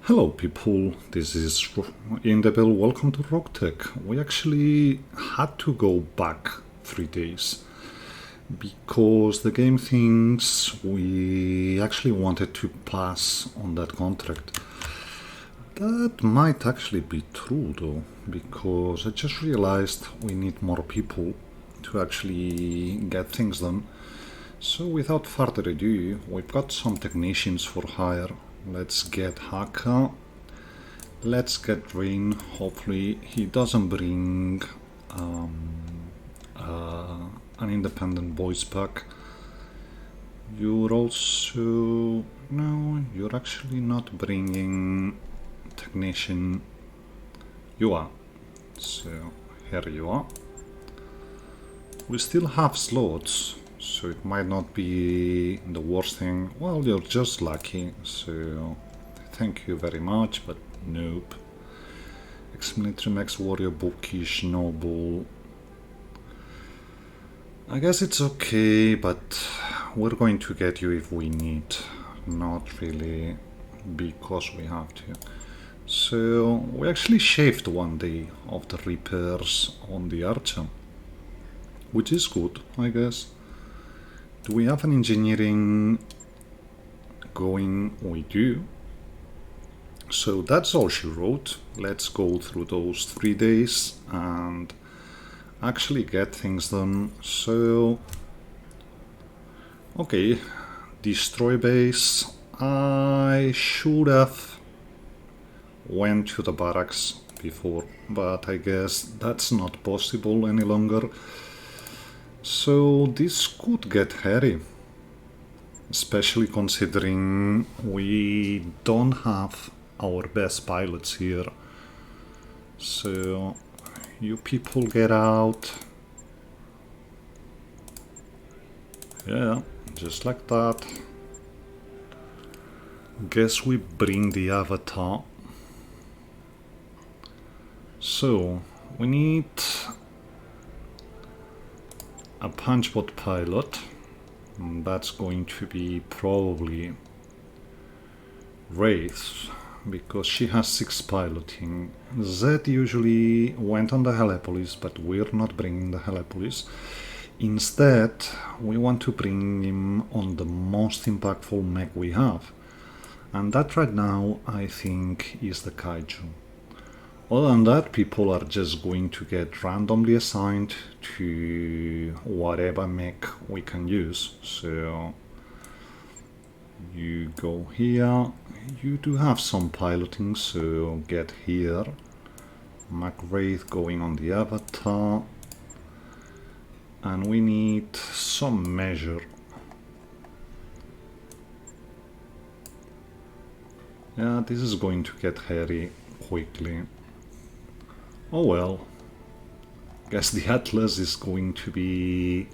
Hello people, this is Indebel. Welcome to Roguetech. We actually had to go back 3 days because the game thinks we actually wanted to pass on that contract. That might actually be true though, because I just realized we need more people to actually get things done. So without further ado, we've got some technicians for hire. Let's get Haka. Let's get Rain. Hopefully he doesn't bring an independent voice pack. You're also... no, you're actually not bringing technician. You are. So here you are. We still have slots, so it might not be the worst thing. Well, you're just lucky, so thank you very much, but nope. Ex-military, max warrior, bookish, noble. I guess it's okay, but we're going to get you if we need, not really because we have to. So we actually shaved 1 day of the repairs on the archer, which is good, I guess. Do we have an engineering going? We do. So that's all she wrote. Let's go through those 3 days and actually get things done. So, okay, destroy base. I should have went to the barracks before, but I guess that's not possible any longer. So this could get hairy, especially considering we don't have our best pilots here. So you people get out. Yeah, just like that. Guess we bring the avatar. So we need a punchbot pilot. That's going to be probably Wraith, because she has 6 piloting. Zed usually went on the Helepolis, but we're not bringing the Helepolis. Instead, we want to bring him on the most impactful mech we have. And that right now, I think, is the Kaiju. Other than that, people are just going to get randomly assigned to whatever mech we can use. So you go here. You do have some piloting, so get here. MacWraith going on the avatar. And we need some measure. Yeah, this is going to get hairy quickly. Oh well, guess the Atlas is going to be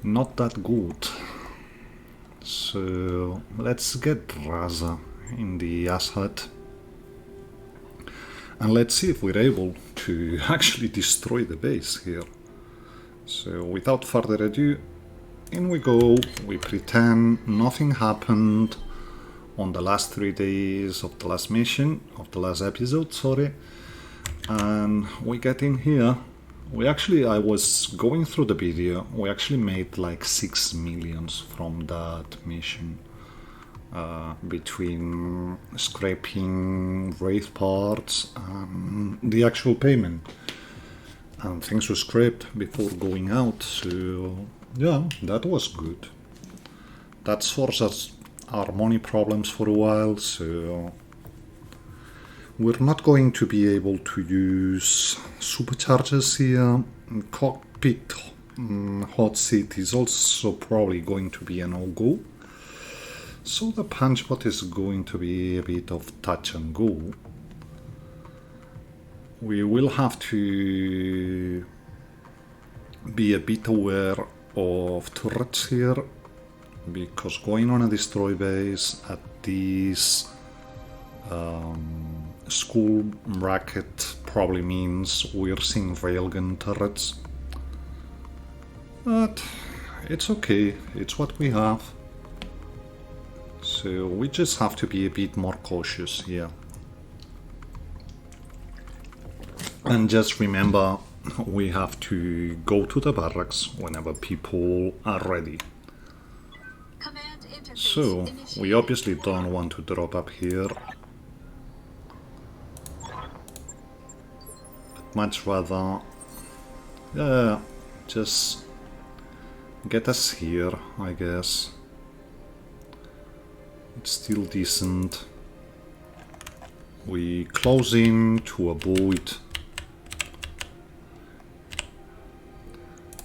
not that good. So let's get Raza in the ass hut. And let's see if we're able to actually destroy the base here. So without further ado, in we go. We pretend nothing happened on the last 3 days of the last mission, of the last episode, sorry. And we get in here. I was going through the video, we actually made like 6 millions from that mission. Between scraping Wraith parts and the actual payment. And things were scraped before going out, so yeah, that was good. That sorts us our money problems for a while, so we're not going to be able to use superchargers here. Cockpit hot seat is also probably going to be a no-go. So the punchbot is going to be a bit of touch and go. We will have to be a bit aware of turrets here, because going on a destroy base at this school bracket probably means we're seeing railgun turrets. But it's okay, it's what we have. So we just have to be a bit more cautious here. And just remember, we have to go to the barracks whenever people are ready. So, we obviously don't want to drop up here. I'd much rather... yeah, just get us here, I guess. It's still decent. We close in to avoid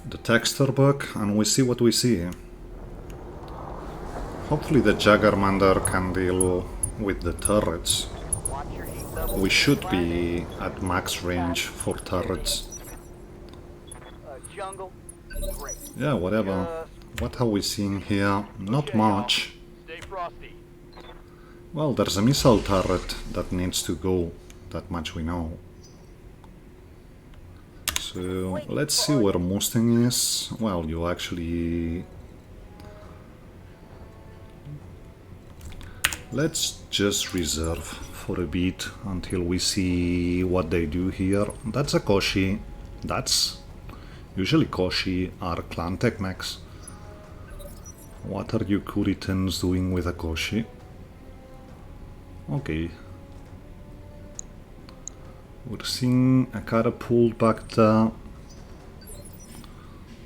the texture bug, and we see what we see. Hopefully the Jaggermander can deal with the turrets. We should be at max range for turrets. Yeah, whatever. What are we seeing here? Not much. Well, there's a missile turret that needs to go. That much we know. So, let's see where Mustang is. Well, you actually... let's just reserve for a bit until we see what they do here. That's a Koshi. That's usually Koshi are clan tech mechs. What are you Kuritans doing with a Koshi? Okay. We're seeing a catapult back there.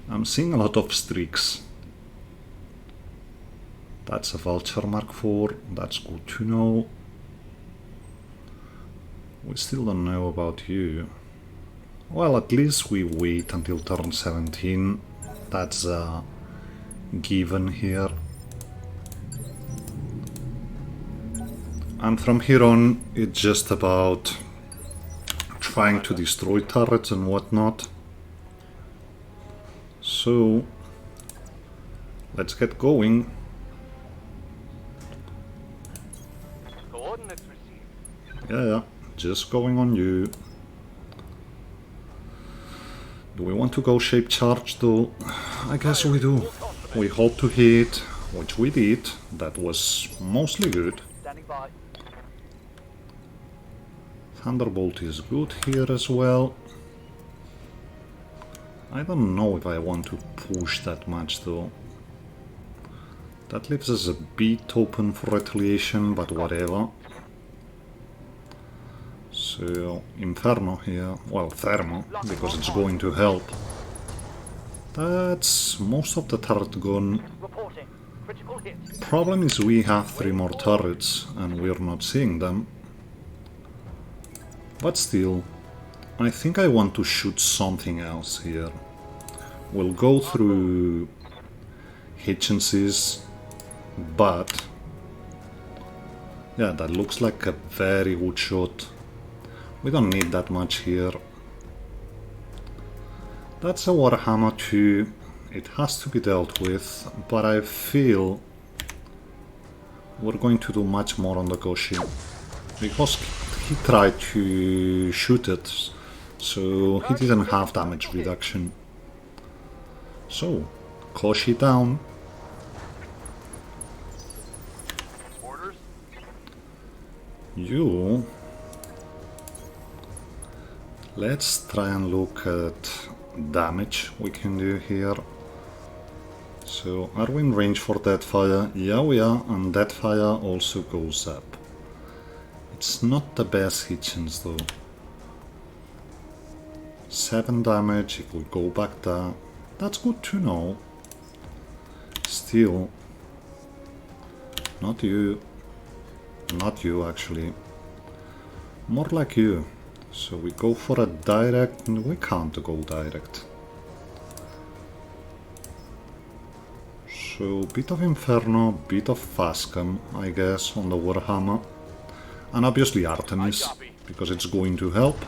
I'm seeing a lot of streaks. That's a Vulture Mark IV, that's good to know. We still don't know about you. Well, at least we wait until turn 17. That's a given here. And from here on, it's just about trying to destroy turrets and whatnot. So, let's get going. Yeah, just going on you. Do we want to go shape charge though? I guess we do. We hope to hit, which we did. That was mostly good. Thunderbolt is good here as well. I don't know if I want to push that much though. That leaves us a bit open for retaliation, but whatever. So, Inferno here, well, Thermo, because it's going to help. That's most of the turret gone. Problem is we have 3 more turrets and we're not seeing them. But still, I think I want to shoot something else here. We'll go through Hitchenses, but yeah, that looks like a very good shot. We don't need that much here. That's a Warhammer 2. It has to be dealt with, but I feel we're going to do much more on the Koshi. Because he tried to shoot it, so he didn't have damage reduction. So, Koshi down. You... let's try and look at damage we can do here. So, are we in range for Deadfire? Yeah, we are, and Deadfire also goes up. It's not the best Hitchens though. 7 damage if we go back there. That's good to know. Still, not you. Not you actually. More like you. So we go for a direct, and we can't go direct. So bit of Inferno, bit of Fascum, I guess, on the Warhammer. And obviously Artemis, because it's going to help.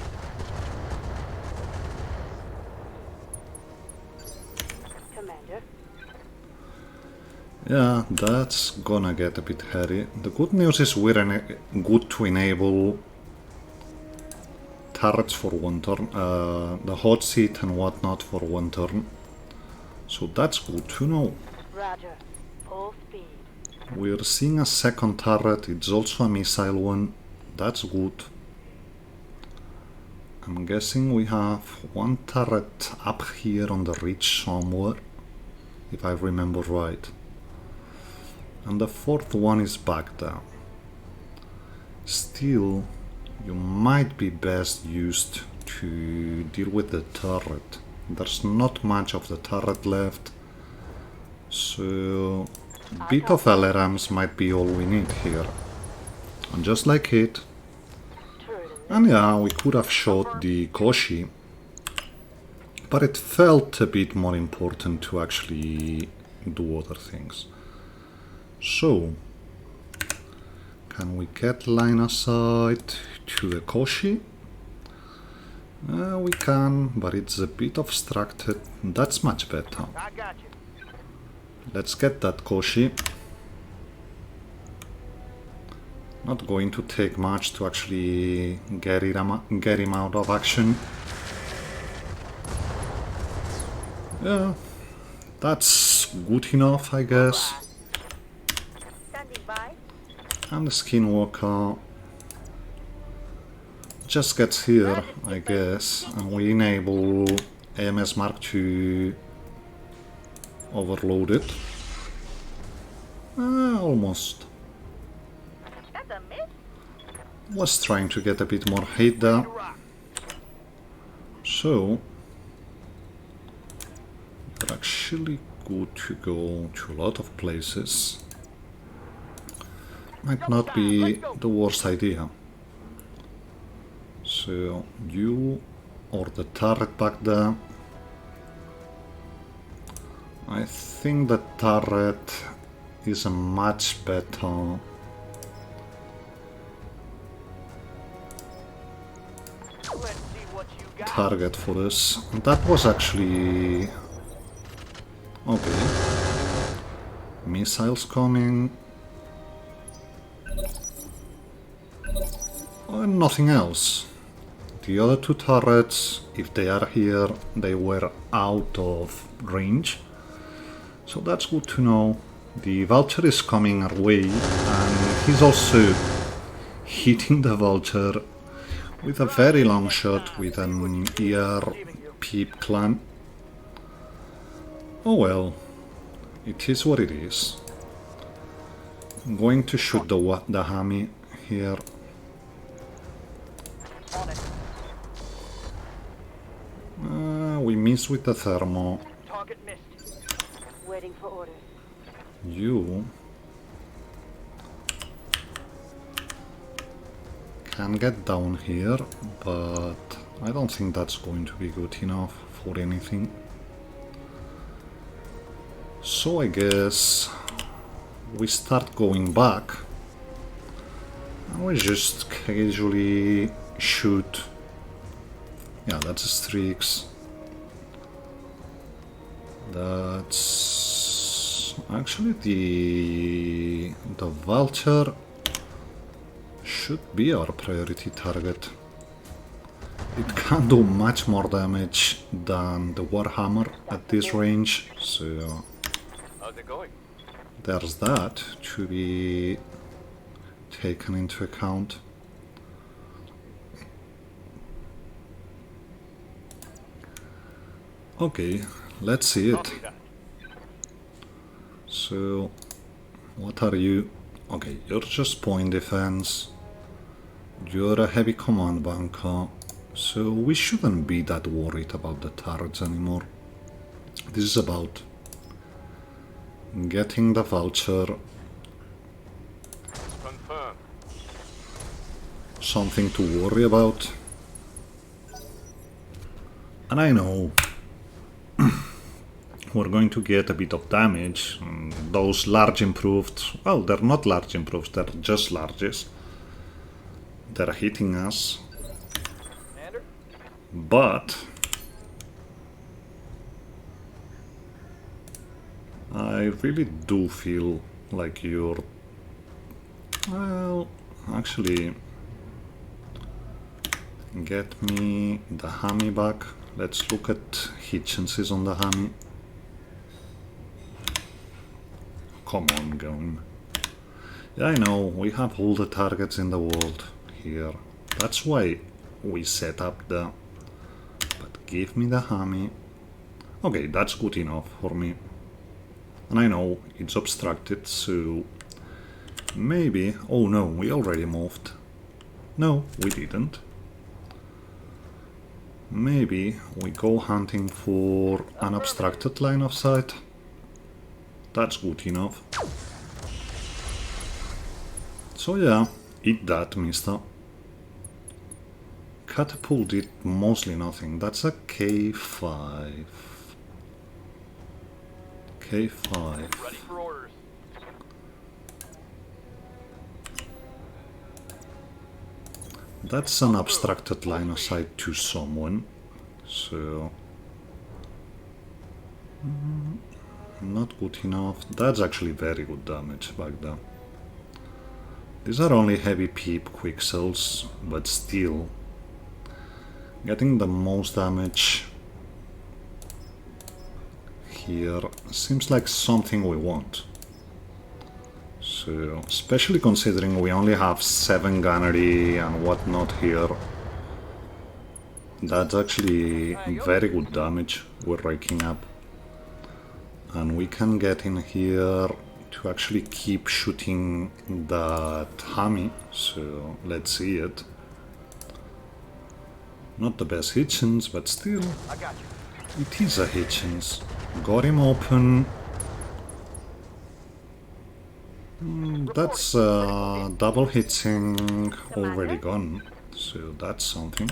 Commander. Yeah, that's gonna get a bit hairy. The good news is we're good to enable turrets for 1 turn, the hot seat and whatnot for 1 turn. So that's good to know. Roger. Full speed. We're seeing a second turret, it's also a missile one, that's good. I'm guessing we have one turret up here on the ridge somewhere, if I remember right. And the fourth one is back there. Still, you might be best used to deal with the turret. There's not much of the turret left, so a bit of LRMs might be all we need here. And just like it. And yeah, we could have shot the Koshi, but it felt a bit more important to actually do other things. So, can we get line of sight to the Koshi? We can, but it's a bit obstructed. That's much better. Let's get that Koshi. Not going to take much to actually get him out of action. Yeah, that's good enough, I guess. And the Skinwalker just gets here, I guess, and we enable AMS Mark to overload it. Almost. Was trying to get a bit more hate there. So, we're actually good to go to a lot of places. Might not be the worst idea. So, you or the turret back there. I think the turret is a much better target for this. That was actually okay. Missiles coming. And nothing else. The other two turrets, if they are here, they were out of range. So that's good to know. The Vulture is coming our way, and he's also hitting the Vulture with a very long shot with an ER Peep clan. Oh well, it is what it is. I'm going to shoot the Hami here. We miss with the thermo. Waiting for orders. You can get down here, but I don't think that's going to be good enough for anything. So I guess we start going back and we just casually shoot. Yeah, that's a Strix. That's actually the Vulture should be our priority target. It can do much more damage than the Warhammer at this range, so How's it going? there's that to be taken into account. Okay, let's see it. Copy that. So, what are you? Okay, you're just point defense. You're a heavy command bunker, so we shouldn't be that worried about the turrets anymore. This is about getting the Vulture, Confirm. something to worry about. And I know we're going to get a bit of damage. Those large improved, well, they're not large improved, they're just larges. They're hitting us. Commander? But I really do feel like you're, well, actually, get me the Hami back. Let's look at hit chances on the Hami. Come on, game. Yeah, I know, we have all the targets in the world here. That's why we set up the... But give me the hammy. Okay, that's good enough for me. And I know it's obstructed, so... Maybe... Oh no, we already moved. No, we didn't. Maybe we go hunting for an obstructed line of sight. That's good enough. So yeah, eat that, mister. Catapult did mostly nothing. That's a K5. K5. Ready for orders. That's an obstructed line of sight to someone. So... not good enough. That's actually very good damage back there. These are only heavy peep quicksills, but still... Getting the most damage here seems like something we want. So, especially considering we only have 7 gunnery and whatnot here. That's actually very good damage we're raking up. And we can get in here to actually keep shooting that hammy, so let's see it. Not the best hit chance, but still, I got you. it is a hit chance. Got him open. That's double hitting already gone, so that's something.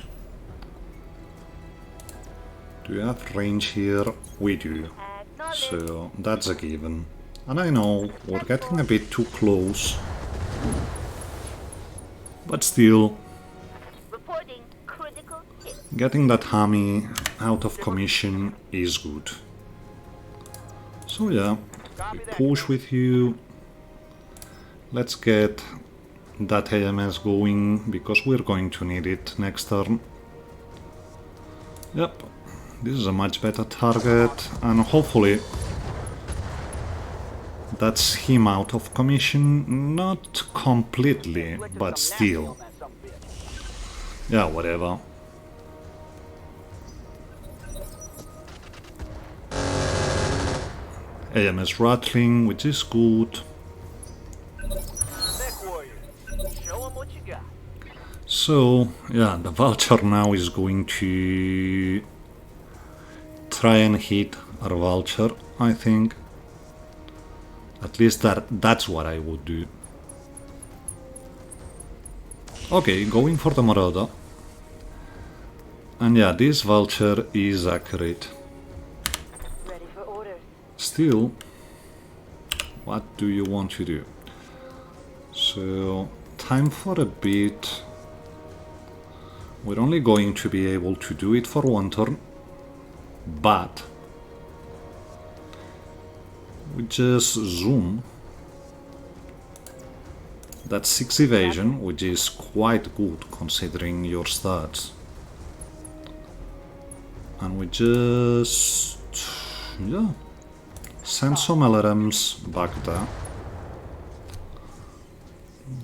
Do you have range here? We do. So that's a given. And I know we're getting a bit too close. But still, getting that hammy out of commission is good. So yeah, we push with you. Let's get that AMS going, because we're going to need it next turn. Yep, this is a much better target, and hopefully that's him out of commission. Not completely, but still. Yeah, whatever. AMS rattling, which is good. So, yeah, the vulture now is going to try and hit our vulture, I think. At least that's what I would do. Okay, going for the marauder. And yeah, this vulture is accurate. Ready for orders. Still, what do you want to do? So, time for a bit. We're only going to be able to do it for one turn, but we just zoom. That's 6 evasion, which is quite good considering your stats. And we just, yeah, send some LRMs back there.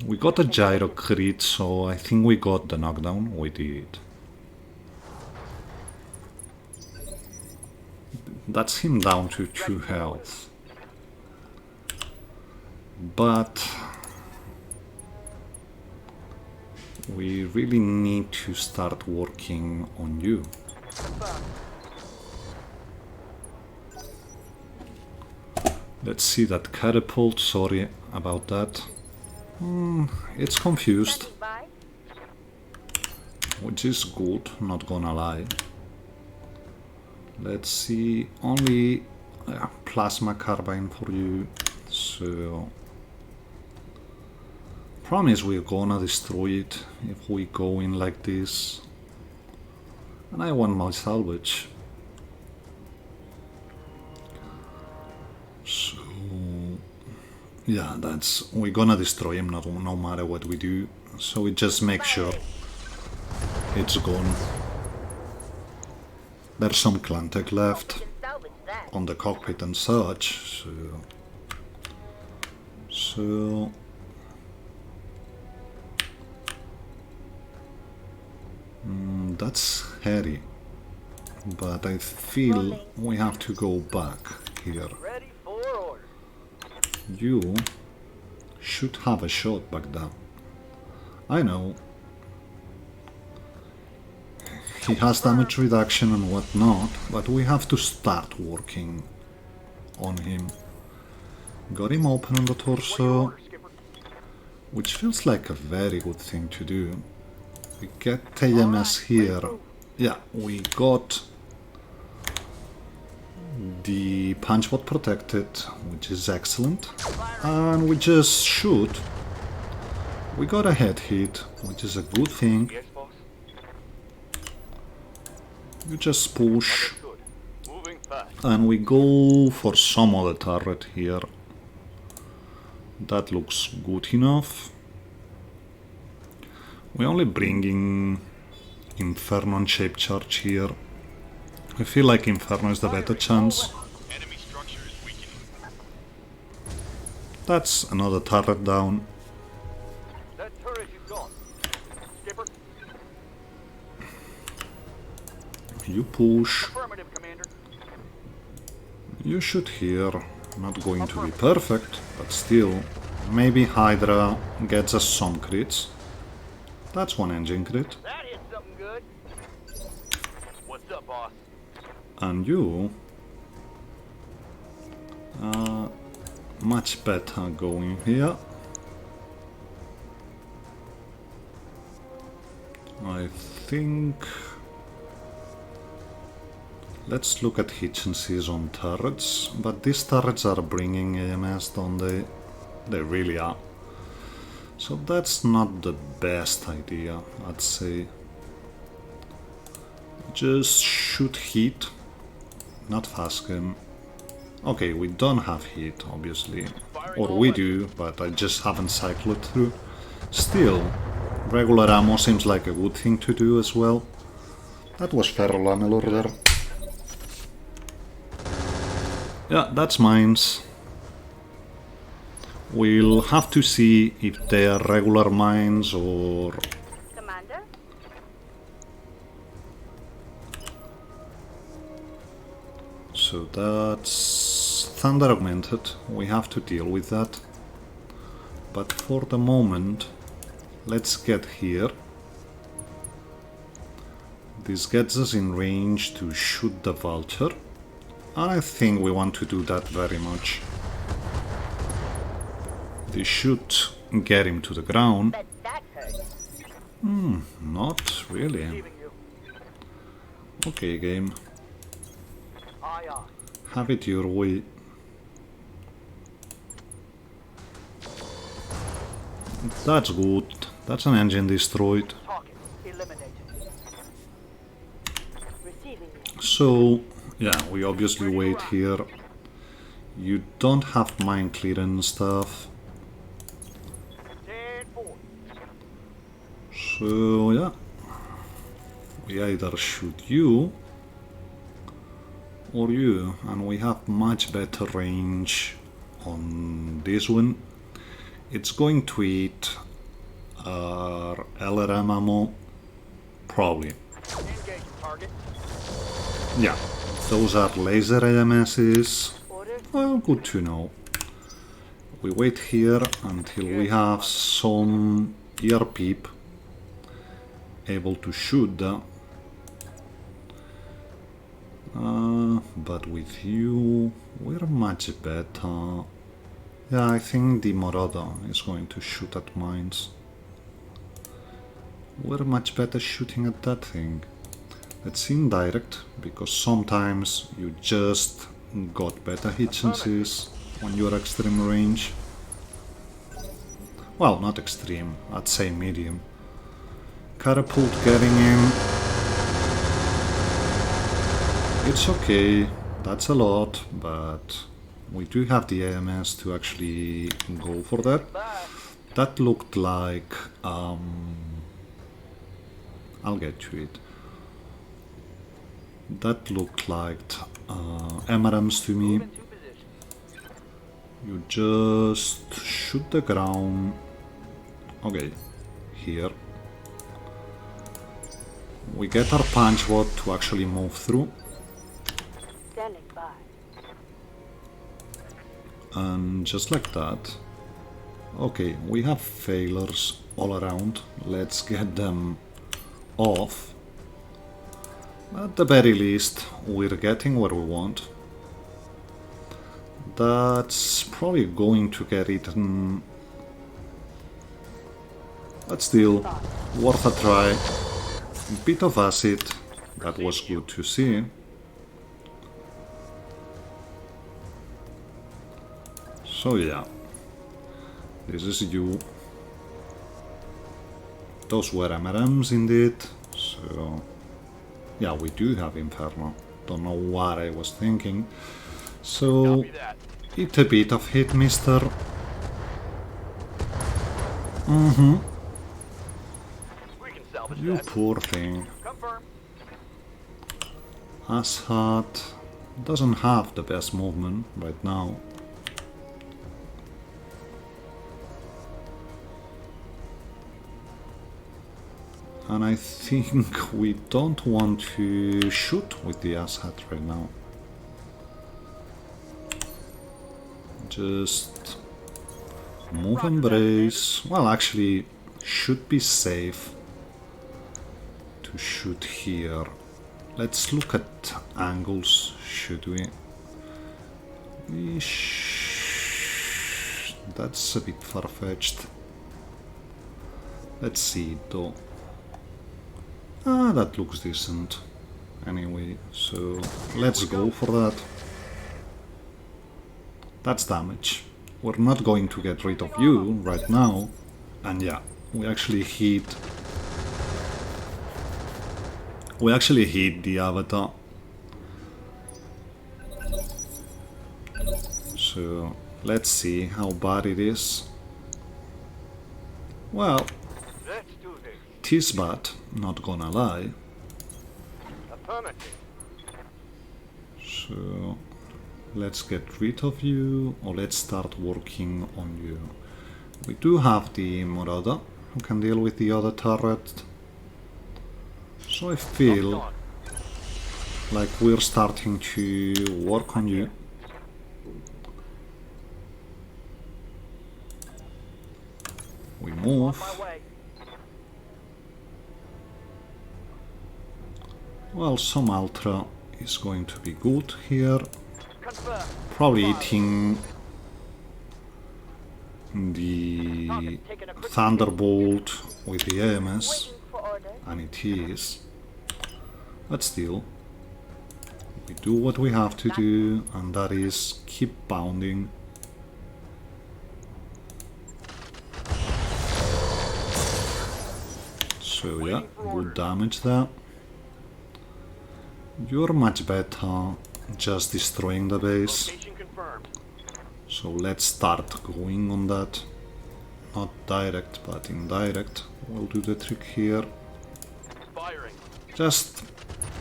We got a gyro crit, so I think we got the knockdown. We did. That's him down to 2 health. But we really need to start working on you. Let's see that catapult, sorry about that. It's confused, which is good, not gonna lie. Let's see, only plasma carbine for you, so promise we're gonna destroy it if we go in like this. And I want my salvage. So yeah, we're gonna destroy him no matter what we do, so we just make sure it's gone. There's some clan tech left on the cockpit and such, so that's Harry. But I feel we have to go back here. Ready for orders. You should have a shot back there. I know. He has damage reduction and whatnot, but we have to start working on him. Got him open on the torso, Order, Skipper. which feels like a very good thing to do. We get AMS here. Yeah, we got the punch bot protected, which is excellent. And we just shoot. We got a head hit, which is a good thing. Yes, boss. You just push, Good. Moving fast. and we go for some other turret here. That looks good enough. We're only bringing Inferno and Shape Charge here. I feel like Inferno is the better chance. Enemy structure is weakening. That's another turret down. That turret is gone. Skipper. You push. Affirmative, Commander. You shoot here. Not going to be perfect, but still. Maybe Hydra gets us some crits. That's one engine crit. That hit something good. What's up, boss? And you much better going here. I think let's look at hits and sees on turrets, but these turrets are bringing AMS, don't they? They really are. So that's not the best idea, I'd say. Just shoot heat, not fast gun. Okay, we don't have heat, obviously. Or we do, but I just haven't cycled through. Still, regular ammo seems like a good thing to do as well. That was ferrolamellor there. Yeah, that's mines. We'll have to see if they are regular mines or... Commander? So that's thunder augmented. We have to deal with that. But for the moment, let's get here. This gets us in range to shoot the vulture. And I think we want to do that very much. This should get him to the ground. Bet that hurts. Not really. Receiving you. Okay, game. Aye, aye. Have it your way. That's good. That's an engine destroyed. Target eliminated. Receiving you. So, yeah, we obviously wait here. You don't have mine clearance stuff. 10-4. So, yeah. We either shoot you or you, and we have much better range on this one. It's going to eat our LRM ammo, probably. Engage target. Yeah, those are laser AMSs. Orders? Well, good to know. We wait here until we have some ear peep able to shoot that. But with you, we're much better. Yeah, I think the Morada is going to shoot at mines. We're much better shooting at that thing. It's indirect, because sometimes you just got better hit chances when you're extreme range. Well, not extreme, I'd say medium. Catapult getting in. It's okay, that's a lot, but we do have the AMS to actually go for that. That looked like... I'll get to it. That looked like MRMs to me. Into position. You just shoot the ground. Okay, here. We get our punch bot to actually move through. Standing by. And just like that. Okay, we have failures all around. Let's get them off. At the very least, we're getting what we want. That's probably going to get eaten. But still, worth a try. Bit of acid. That was good to see. So yeah. This is you. Those were M&Ms indeed. So yeah, we do have Inferno. Don't know what I was thinking. So Copy that. eat a bit of hit, mister. We can salvage You that. poor thing. Confirm. Asshat doesn't have the best movement right now. And I think we don't want to shoot with the asshat right now. Just move and brace. Well, actually, should be safe to shoot here. Let's look at angles, should we? That's a bit far-fetched. Let's see though. Ah, that looks decent. Anyway, so let's go for that. That's damage. We're not going to get rid of you right now. And yeah, we actually hit the avatar. So let's see how bad it is. Well, Let's do this. tis bad, not gonna lie. Affirmative. So let's get rid of you, or let's start working on you. We do have the Murada, who can deal with the other turret. So I feel Gone. like we're starting to work on you. We move. My way. Well, some Ultra is going to be good here. Confirm. Probably eating the Thunderbolt with the AMS, Waiting for orders. and it is. But still, we do what we have to do, and that is keep pounding. So yeah, good damage there. You're much better just destroying the base. Location confirmed. So let's start going on that. Not direct, but indirect. We'll do the trick here. Firing. Just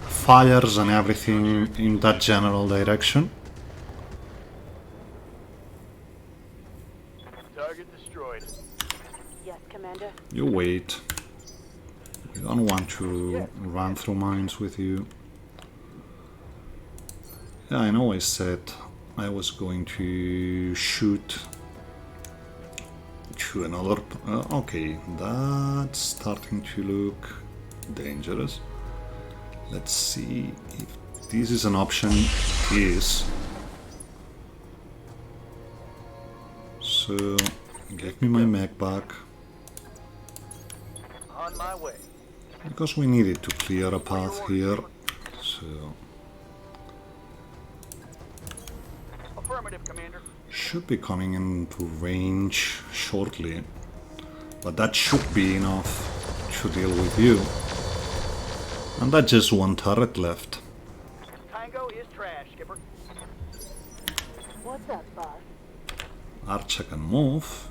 fires and everything in that general direction. Target destroyed. Yes, Commander. You wait. We don't want to run through mines with you. Yeah, I know I said I was going to shoot to another... okay, that's starting to look dangerous. Let's see if this is an option. It is. So, give me my mech back. On my way. Because we needed to clear a path here. So, Affirmative, Commander. should be coming into range shortly. But that should be enough to deal with you. And that's just one turret left. Tango is trash, Skipper. What's up, boss? Archer can move.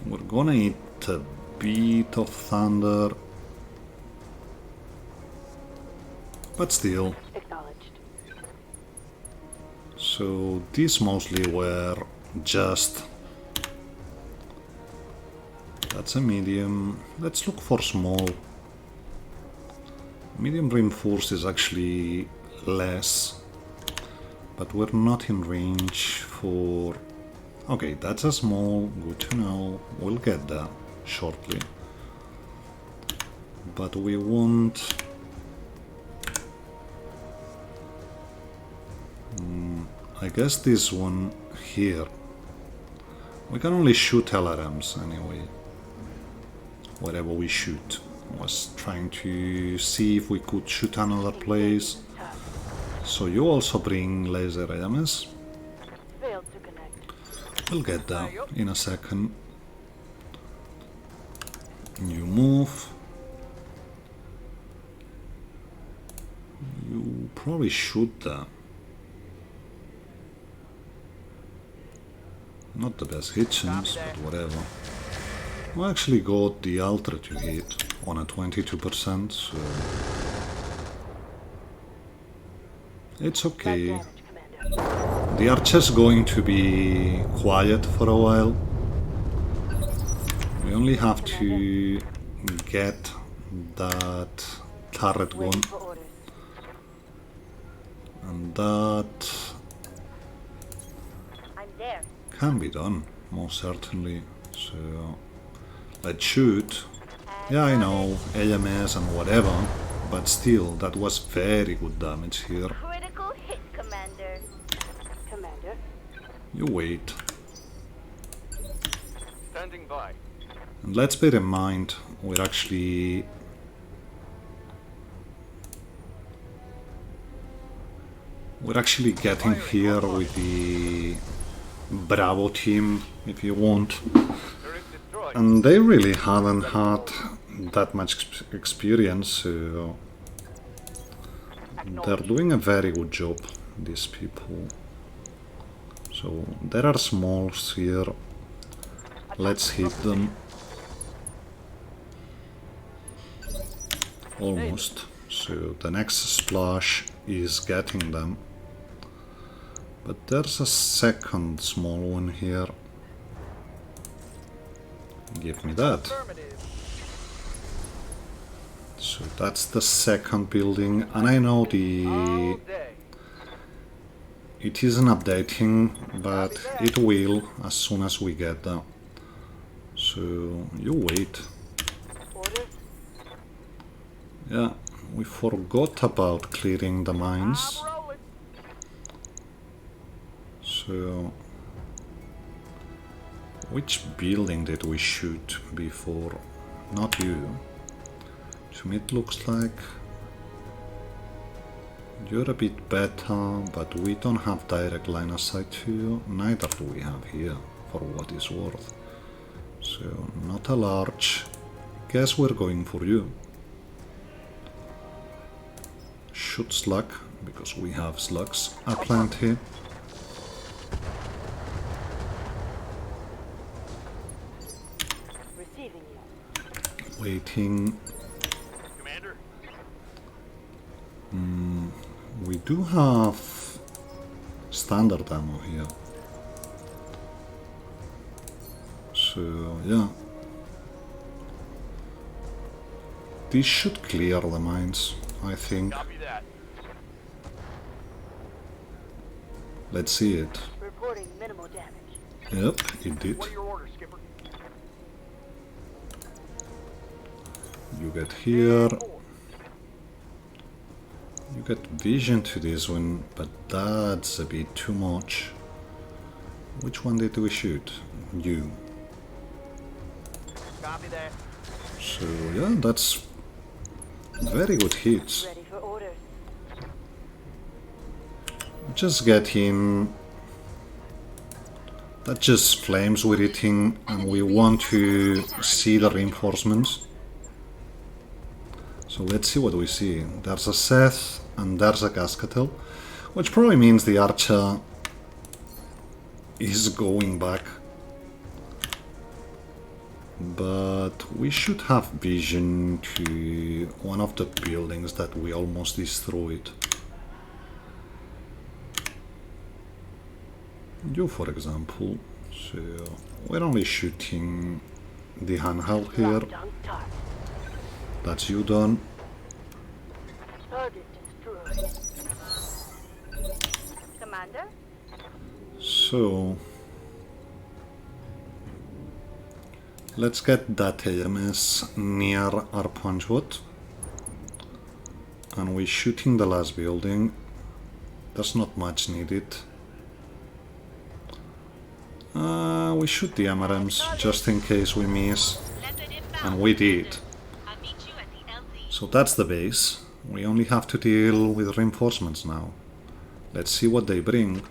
We're gonna eat a bit of thunder. But still. Acknowledged. So these mostly were just... That's a medium. Let's look for small. Medium reinforced is actually less, but we're not in range for... Okay, that's a small, good to know, we'll get that shortly. But we want... I guess this one here. We can only shoot LRMs anyway. Whatever we shoot. I was trying to see if we could shoot another place. So you also bring laser AMS. Failed to connect. We'll get that in a second. You move. You probably shoot that. Not the best hit chance, but whatever. We actually got the Ultra to hit on a 22%, so... It's okay. Damage, Commander. The Archer's going to be quiet for a while. We only have to get that turret gun, Waiting for orders. and that I'm there. can be done, most certainly. So let's shoot. Yeah, I know, AMS and whatever, but still, that was very good damage here. Critical hit, Commander. Commander. You wait. Standing by. And let's bear in mind, we're actually... We're actually getting here with the Bravo team, if you want. Turret destroyed. And they really haven't had that much experience, so they're doing a very good job, these people. So there are smalls here. Let's hit them. Almost. So the next splash is getting them. But there's a second small one here. Give me that. Affirmative. So that's the second building, and I know All the... day. It isn't updating, but it will as soon as we get that. So you wait. Orders. Yeah, we forgot about clearing the mines. I'm rolling. So which building did we shoot before? Not you. To me it looks like you're a bit better, but we don't have direct line of sight to you. Neither do we have here, for what it's worth. So not a large. Guess we're going for you. Shoot slug, because we have slugs aplenty. Receiving you. Waiting. Commander. We do have standard ammo here. So yeah. This should clear the mines, I think. Copy that. Let's see it. Reporting minimal damage. Yep, it did. What are your orders, Skipper? You get here. You get vision to this one, but that's a bit too much. Which one did we shoot? You. Copy that. So yeah, that's very good hits. Ready for orders. Just get in. That just flames we're hitting, and we want to see the reinforcements. So let's see what we see. There's a Seth and there's a Cascatel, which probably means the Archer is going back. But we should have vision to one of the buildings that we almost destroyed. You, for example. So we're only shooting the handheld here. Locked on target. That's you done. Commander? So let's get that AMS near our punch hood. And we shoot in the last building. There's not much needed. We shoot the MRMs just in case we miss. And we did. So that's the base. We only have to deal with reinforcements now. Let's see what they bring.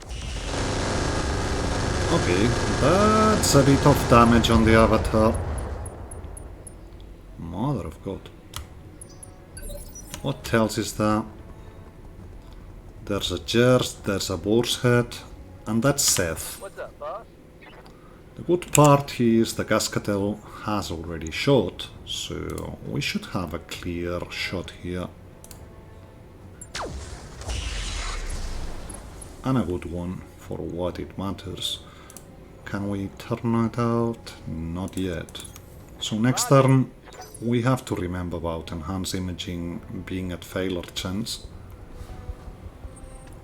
Okay, that's a bit of damage on the avatar. Mother of God. What else is that? There's a Gers, there's a Boar's Head, and that's Seth. What's up, boss? The good part is the Cascatel has already shot, so we should have a clear shot here. And a good one, for what it matters. Can we turn it out? Not yet. So next turn, we have to remember about enhanced imaging being at failure chance.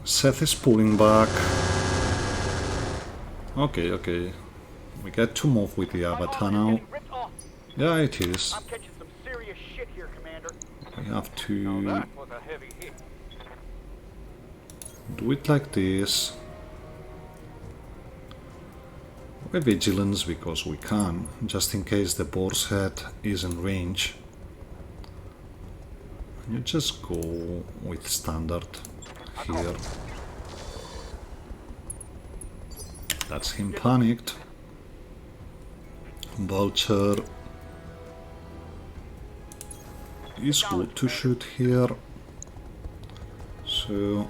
Seth is pulling back. Okay. We get to move with the avatar now. Yeah, it is. I'm catching some serious shit here, Commander. We have to That was a heavy hit. do it like this. With vigilance because we can, just in case the Boar's Head is in range. You just go with standard here. That's him panicked. Vulture is good to shoot here. So,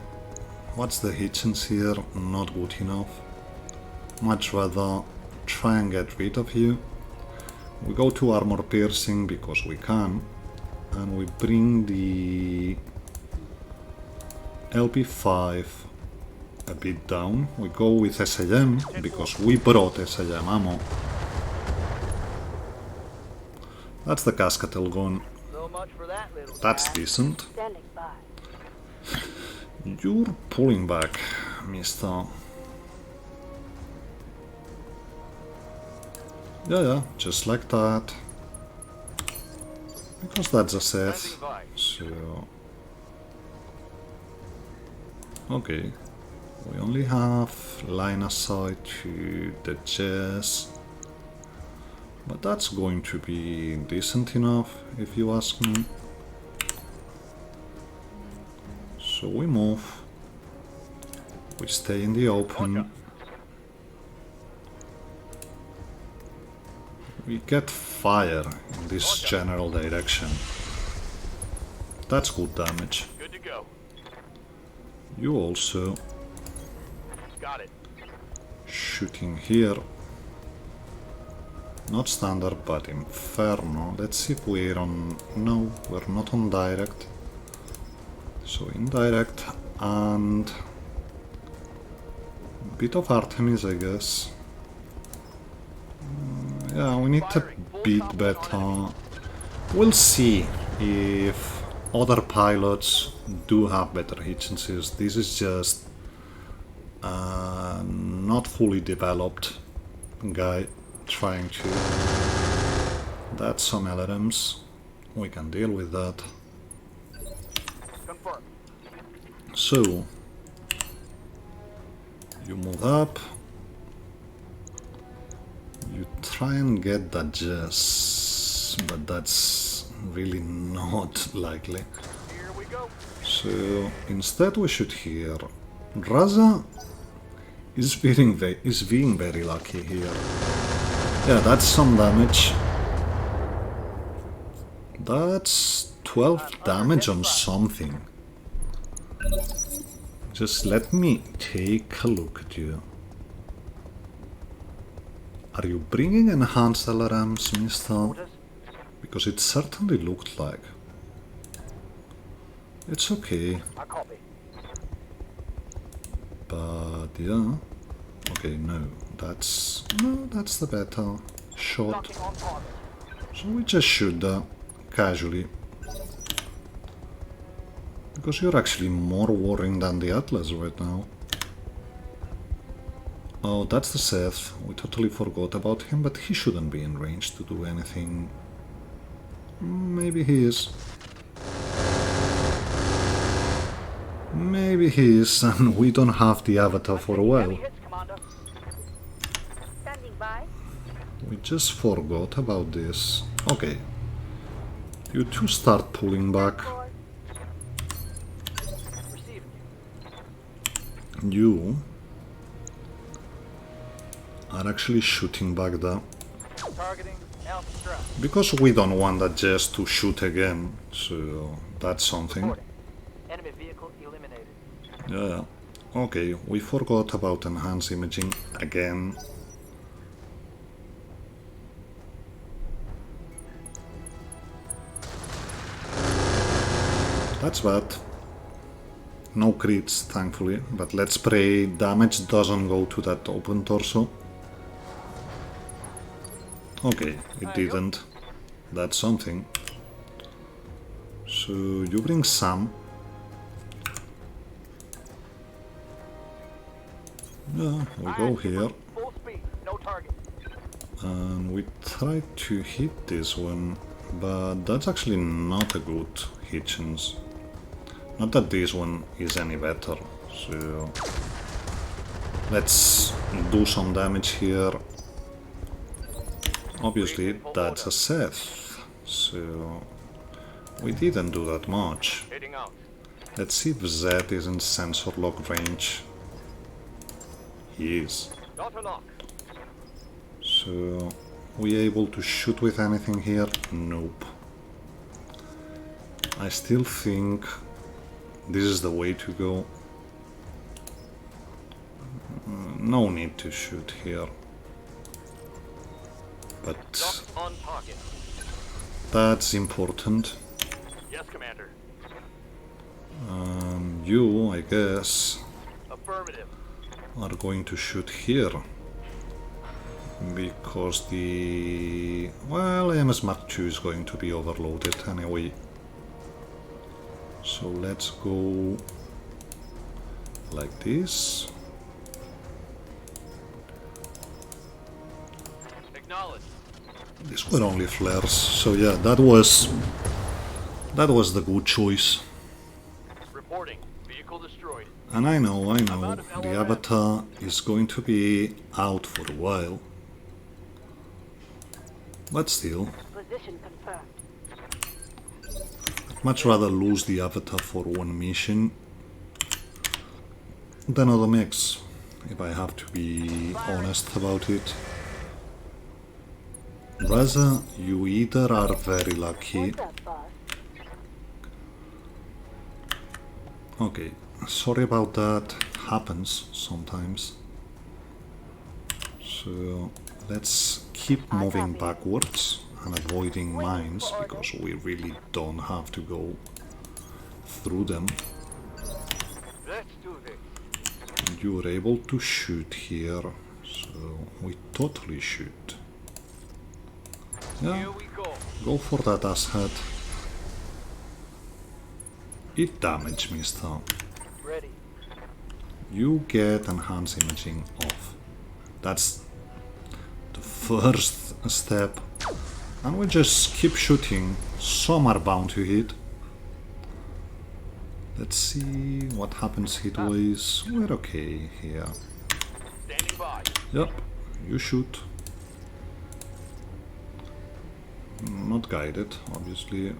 what's the hit chance here? Not good enough. Much rather try and get rid of you. We go to armor piercing because we can, and we bring the LP5 a bit down. We go with SAM because we brought SAM ammo. That's the Cascatel gun. So much for that little That's guy. decent. Standing by. You're pulling back, mister. Yeah, just like that. Because that's a Seth. Standing by. So... okay. We only have line of sight to the chest. But that's going to be decent enough, if you ask me. So we move. We stay in the open. We get fire in this general direction. That's good damage. Good to go. You also Got it. shooting here. Not standard, but Inferno. Let's see if we're on... no, we're not on direct. So indirect and... bit of Artemis, I guess. Yeah, we need to beat better. We'll see if other pilots do have better hit chances. This is just not fully developed guy trying to... that's some LRMs. We can deal with that. Confirm. So, you move up. You try and get that Jess, but that's really not likely. Here we go. So instead we shoot here. Raza is being very lucky here. Yeah, that's some damage. That's 12 damage on something. Just let me take a look at you. Are you bringing enhanced LRMs, mister? Because it certainly looked like. It's okay, I copy. but yeah. Okay, no, that's the better shot. Knocking on target. So we just shoot that casually. Because you're actually more worrying than the Atlas right now. Oh, that's the Seth. We totally forgot about him, but he shouldn't be in range to do anything. Maybe he is. Maybe he is, and we don't have the avatar for a while. Heavy hits, Commander. Standing by. We just forgot about this. Okay. You two start pulling back. Forward. Receiving. You are actually shooting back there. Targeting Alpha Strap. Because we don't want that just to shoot again, so that's something. Reporting. Enemy vehicle eliminated. Yeah. Okay, we forgot about enhanced imaging again. That's bad. No crits, thankfully, but let's pray damage doesn't go to that open torso. Okay, it didn't. That's something. So you bring Sam. Yeah, we go here. Full speed. No target. And we try to hit this one, but that's actually not a good hit chance. Not that this one is any better, so let's do some damage here. Obviously that's a Seth, so we didn't do that much. Heading out. Let's see if Zed is in sensor lock range. He is. Auto lock. So, we able to shoot with anything here? Nope. I still think this is the way to go. No need to shoot here. But Locked on target. that's important. Yes, Commander. You, I guess, Affirmative. are going to shoot here. Because the... well, MS Mark II is going to be overloaded anyway. So let's go like this. Acknowledged. These were only flares, so yeah, that was the good choice. Reporting. Vehicle destroyed. And I know, the avatar is going to be out for a while. But still, Position confirmed. I'd much rather lose the avatar for one mission than other mechs, if I have to be honest about it. Raza, you either are very lucky. What's up, boss? Okay, sorry about that, happens sometimes. So let's keep moving backwards and avoiding mines, because we really don't have to go through them. Let's do this. You're able to shoot here, so we totally shoot. Yeah, Here we go. go for that asshead. It damaged me still. Ready. You get enhanced imaging off. That's the first step. And we just keep shooting. Some are bound to hit. Let's see what happens hitways. We're okay here. Standing by. Yep, you shoot. Not guided, obviously.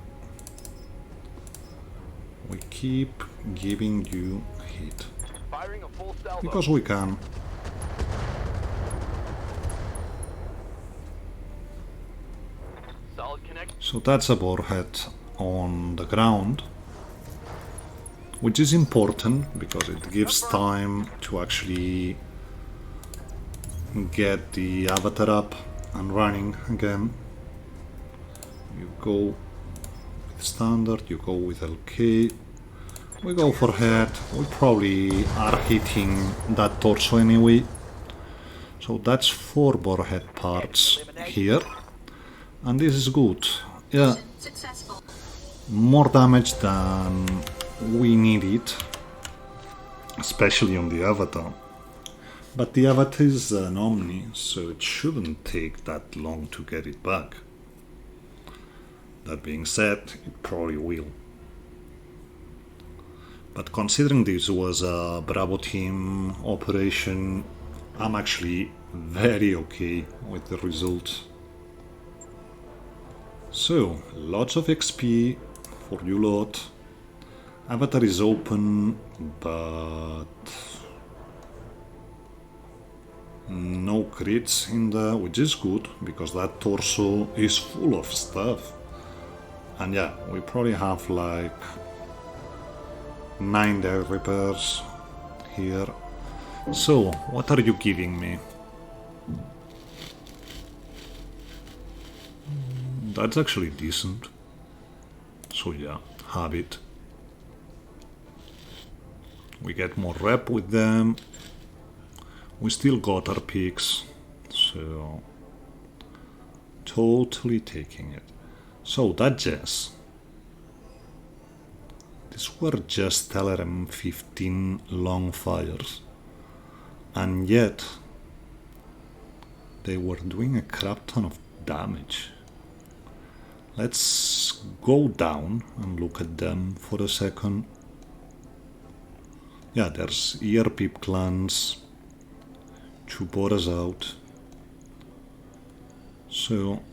We keep giving you hit. Firing a full salvo. Because we can. Solid connect. So that's a warhead on the ground. Which is important, because it gives time to actually get the avatar up and running again. You go with standard, you go with LK. We go for head. We probably are hitting that torso anyway. So that's 4 warhead parts here. And this is good. Yeah. More damage than we need it, especially on the avatar. But the avatar is an Omni, so it shouldn't take that long to get it back. That being said, it probably will. But considering this was a Bravo team operation, I'm actually very okay with the result. So, lots of XP for you lot. Avatar is open, but no crits in there, which is good, because that torso is full of stuff. And yeah, we probably have like 9 dead repairs here. So, what are you giving me? That's actually decent. So yeah, have it. We get more rep with them. We still got our peaks, so totally taking it. So that Jess. These were just LRM-15 long fires, and yet they were doing a crap ton of damage. Let's go down and look at them for a second. Yeah, there's ear peep clans to bore us out. So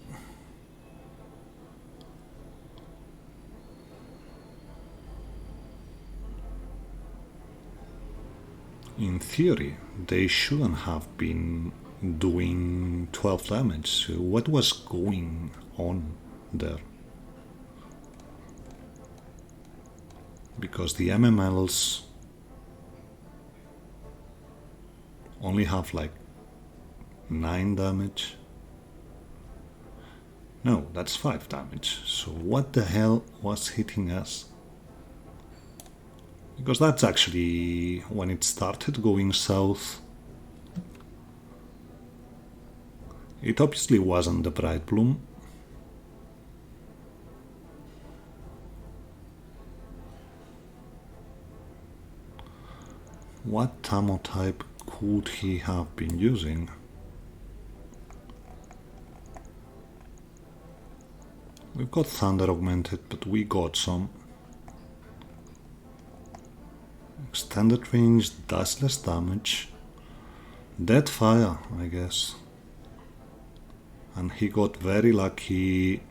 in theory, they shouldn't have been doing 12 damage. So what was going on there? Because the MMLs only have like 9 damage. No, that's 5 damage. So what the hell was hitting us? Because that's actually when it started going south. It obviously wasn't the Bright Bloom. What ammo type could he have been using? We've got Thunder Augmented, but we got some. Extended range does less damage. Dead fire, I guess. And he got very lucky.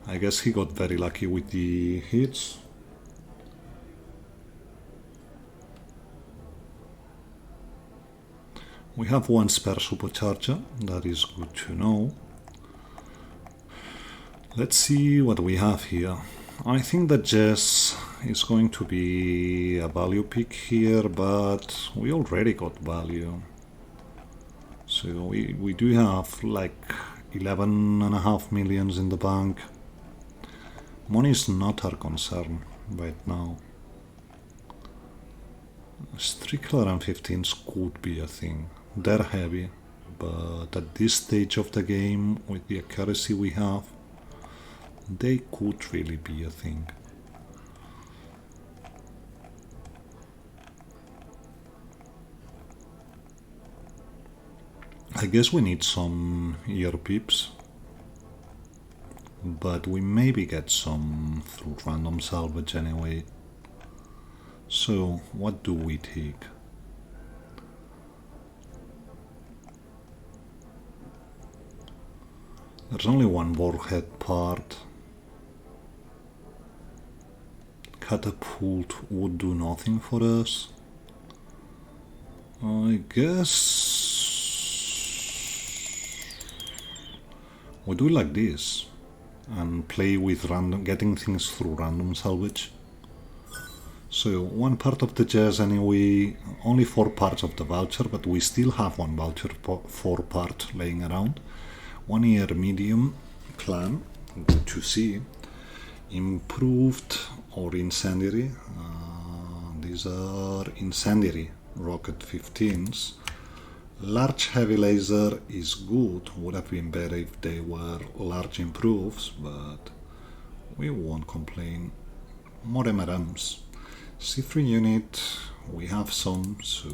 I guess he got very lucky with the hits. We have 1 spare supercharger, that is good to know. Let's see what we have here. I think that Jess is going to be a value pick here, but we already got value. So we do have like 11.5 millions in the bank. Money is not our concern right now. Strickler and 15s could be a thing. They're heavy, but at this stage of the game, with the accuracy we have, they could really be a thing. I guess we need some ear peeps, but we maybe get some through random salvage anyway. So what do we take? There's only 1 warhead part. Catapult would do nothing for us. I guess we do like this and play with random, getting things through random salvage. So 1 part of the Jazz anyway, only 4 parts of the voucher, but we still have 1 voucher 4 part laying around. 1 ear medium clan, good to see. Improved or incendiary. These are incendiary rocket 15s. Large heavy laser is good. Would have been better if they were large improves, but We won't complain. More M&Ms. C3 unit, we have some, so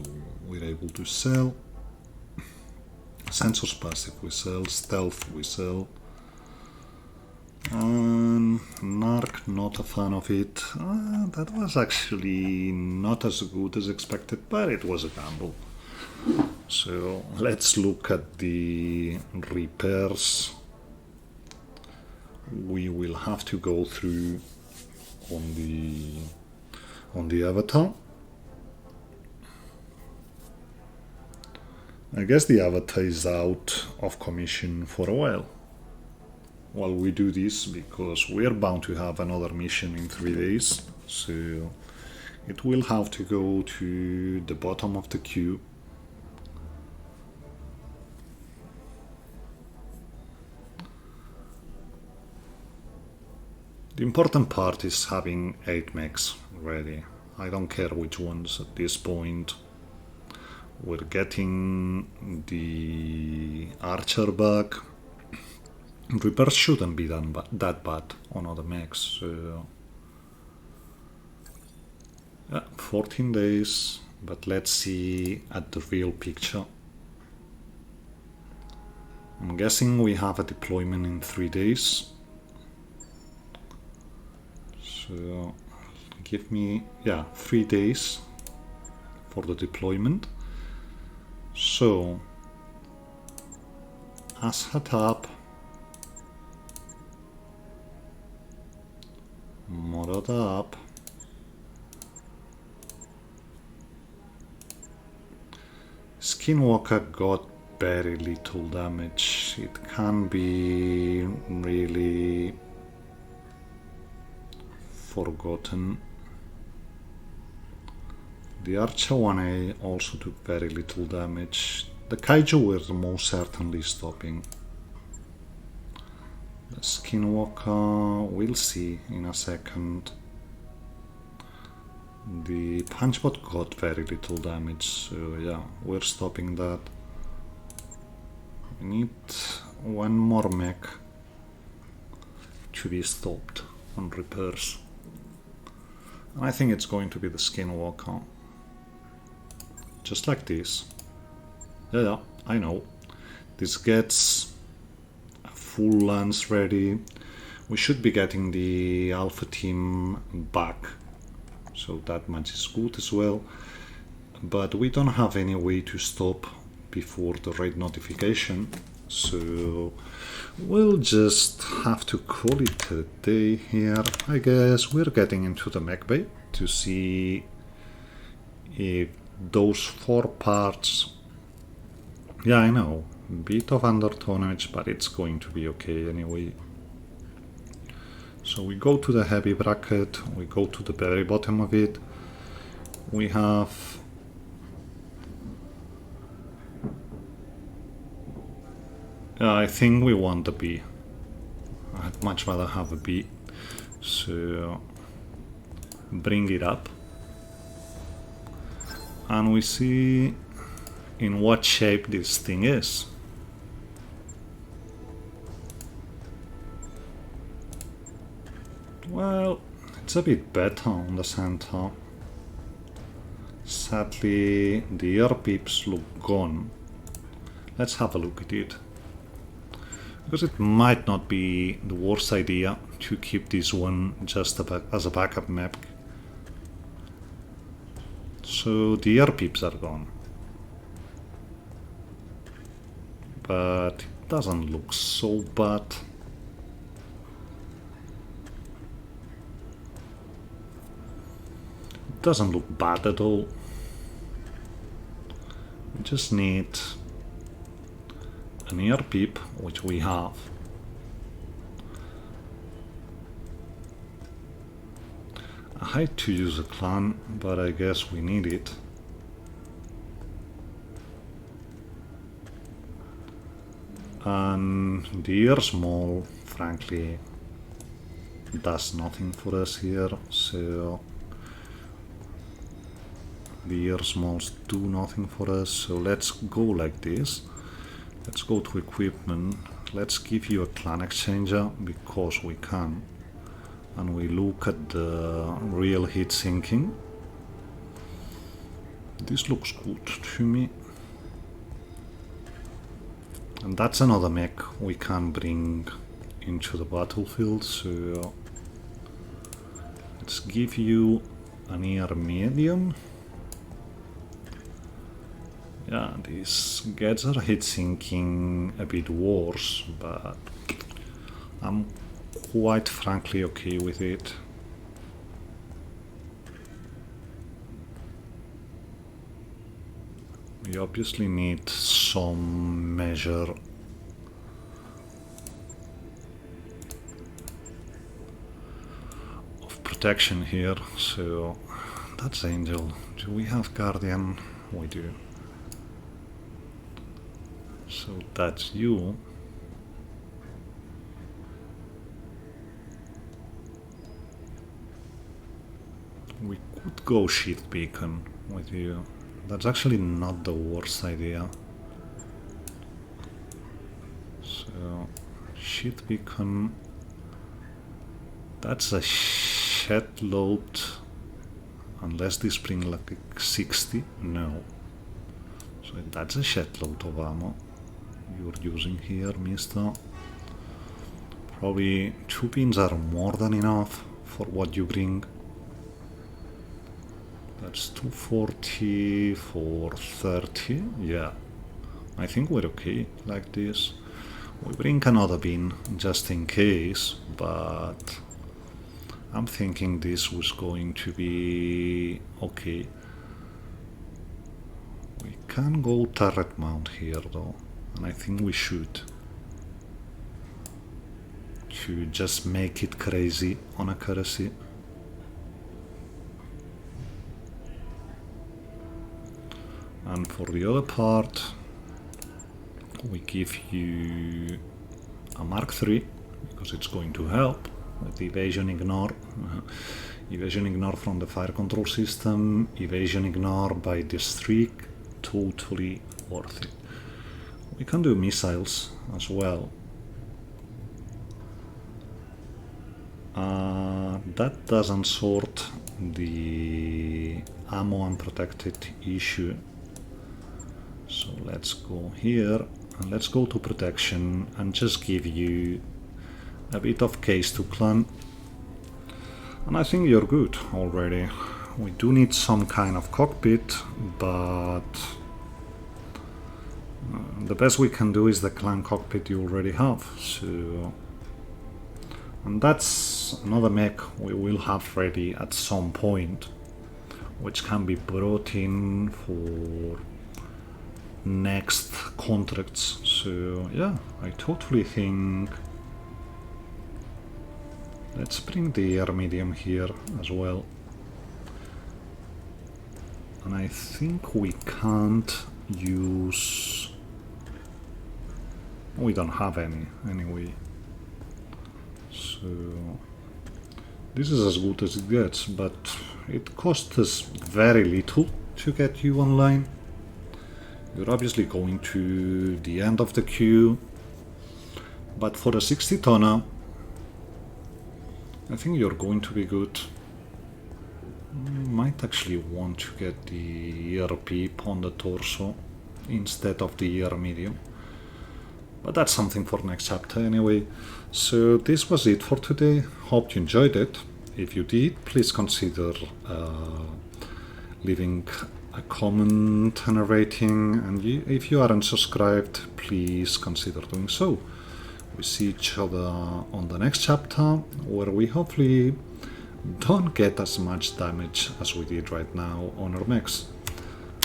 we're able to sell. Sensors passive we sell, stealth we sell. And Narc, not a fan of it. That was actually not as good as expected, but it was a gamble. So let's look at the repairs we will have to go through on the avatar. I guess the avatar is out of commission for a while we do this, because we're bound to have another mission in 3 days, so it will have to go to the bottom of the queue. The important part is having 8 mechs ready. I don't care which ones at this point. We're getting the archer back. Repairs shouldn't be that bad on other mechs. So 14 days, but let's see at the real picture. I'm guessing we have a deployment in 3 days. So give me 3 days for the deployment. So asset up, modded up, Skinwalker got very little damage. It can be really forgotten. The Archer 1A also took very little damage. The Kaiju were most certainly stopping. The Skinwalker, we'll see in a second. The Punchbot got very little damage, so yeah, we're stopping that. We need one more mech to be stopped on repairs. I think it's going to be the Skinwalker. Just like this. Yeah, I know. This gets a full lance ready. We should be getting the Alpha team back, so that much is good as well. But we don't have any way to stop before the raid notification, so we'll just have to call it a day here. I guess we're getting into the mech bay to see if those 4 parts, yeah, I know, bit of undertonnage, but it's going to be okay anyway. So we go to the heavy bracket, we go to the very bottom of it. We have I think we want the B. I'd much rather have a B. So bring it up. And we see in what shape this thing is. Well, it's a bit better on the center. Sadly, the ear peeps look gone. Let's have a look at it. Because it might not be the worst idea to keep this one just as a backup map. So the ear peeps are gone. But it doesn't look so bad. It doesn't look bad at all. We just need an ear peep, which we have. I hate to use a clan, but I guess we need it. And the ear small, frankly, does nothing for us here, so the ear smalls do nothing for us, so let's go like this. Let's go to equipment. Let's give you a clan exchanger because we can. and we look at the real heat sinking, this looks good to me. And that's another mech we can bring into the battlefield, so let's give you an air medium. Yeah, this gets our heat sinking a bit worse, but I'm quite frankly okay with it. We obviously need some measure of protection here, so that's Angel. Do we have Guardian? We do. So that's you. We could go Sheath Beacon with you. That's actually not the worst idea. So, Sheath Beacon. That's a shed load. Unless they bring like 60. No. So that's a shed load of ammo you're using here, mister. Probably 2 pins are more than enough for what you bring. That's 240 for 30. Yeah, I think we're okay like this. We bring another bin just in case, but I'm thinking this was going to be okay. We can go turret mount here though, and I think we should, to just make it crazy on accuracy. And for the other part, we give you a Mark III, because it's going to help with evasion ignore. Evasion ignore from the fire control system, evasion ignore by the streak, totally worth it. We can do missiles as well. That doesn't sort the ammo unprotected issue. So let's go here and let's go to protection and just give you a bit of case to clan. And I think you're good already. We do need some kind of cockpit, but the best we can do is the clan cockpit you already have. So, and that's another mech we will have ready at some point, which can be brought in for next contracts. So yeah, I totally think let's bring the air medium here as well. And I think we can't use, we don't have any anyway, so this is as good as it gets, but it costs us very little to get you online. You're obviously going to the end of the queue, but for a 60 tonner, I think you're going to be good. Might actually want to get the ear peep on the torso instead of the ear medium, but that's something for next chapter anyway. So this was it for today. Hope you enjoyed it. If you did, please consider leaving a comment and a rating, and if you aren't subscribed, please consider doing so. We see each other on the next chapter, where we hopefully don't get as much damage as we did right now on our mechs.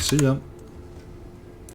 See ya!